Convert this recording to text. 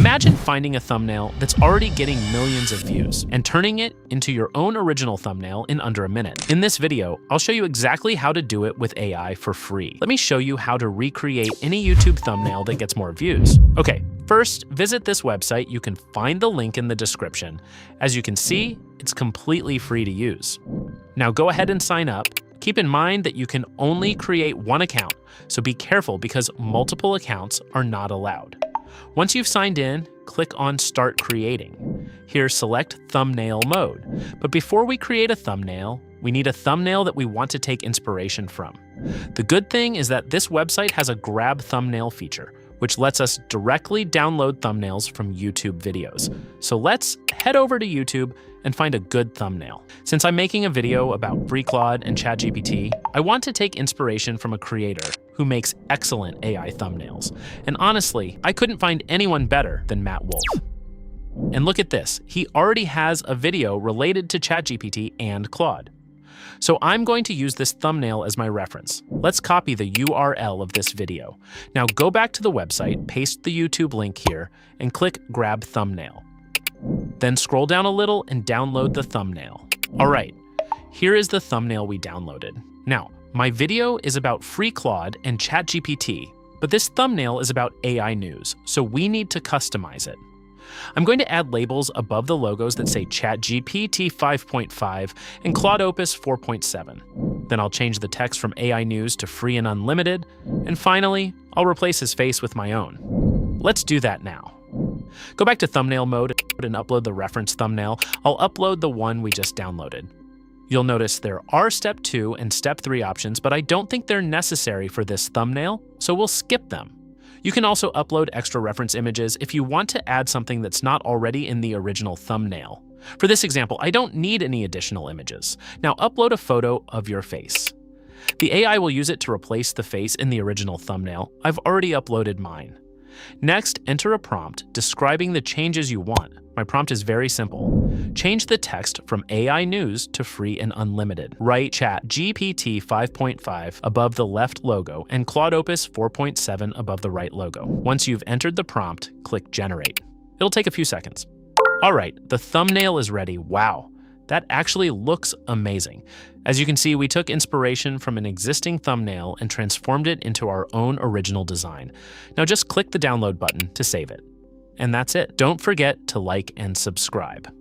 Imagine finding a thumbnail that's already getting millions of views and turning it into your own original thumbnail in under a minute. In this video, I'll show you exactly how to do it with AI for free. Let me show you how to recreate any YouTube thumbnail that gets more views. Okay, first, visit this website. You can find the link in the description. As you can see, it's completely free to use. Now go ahead and sign up. Keep in mind that you can only create one account, so be careful because multiple accounts are not allowed. Once you've signed in, click on Start Creating. Here, select Thumbnail Mode. But before we create a thumbnail, we need a thumbnail that we want to take inspiration from. The good thing is that this website has a grab thumbnail feature, which lets us directly download thumbnails from YouTube videos. So let's head over to YouTube and find a good thumbnail. Since I'm making a video about FreeCloud and ChatGPT, I want to take inspiration from a creator who makes excellent AI thumbnails. And honestly, I couldn't find anyone better than Matt Wolf. And look at this, he already has a video related to ChatGPT and Claude. So I'm going to use this thumbnail as my reference. Let's copy the URL of this video. Now go back to the website, paste the YouTube link here, and click Grab Thumbnail. Then scroll down a little and download the thumbnail. All right, here is the thumbnail we downloaded. Now, my video is about FreeCloud and ChatGPT, but this thumbnail is about AI news, so we need to customize it. I'm going to add labels above the logos that say ChatGPT 5.5 and Claude Opus 4.7. Then I'll change the text from AI News to Free and Unlimited. And finally, I'll replace his face with my own. Let's do that now. Go back to thumbnail mode and upload the reference thumbnail. I'll upload the one we just downloaded. You'll notice there are Step 2 and Step 3 options, but I don't think they're necessary for this thumbnail, so we'll skip them. You can also upload extra reference images if you want to add something that's not already in the original thumbnail. For this example, I don't need any additional images. Now upload a photo of your face. The AI will use it to replace the face in the original thumbnail. I've already uploaded mine. Next, enter a prompt describing the changes you want. My prompt is very simple. Change the text from AI News to Free and Unlimited. Write ChatGPT 5.5 above the left logo and Claude Opus 4.7 above the right logo. Once you've entered the prompt, click Generate. It'll take a few seconds. All right, the thumbnail is ready. Wow, that actually looks amazing. As you can see, we took inspiration from an existing thumbnail and transformed it into our own original design. Now just click the download button to save it. And that's it. Don't forget to like and subscribe.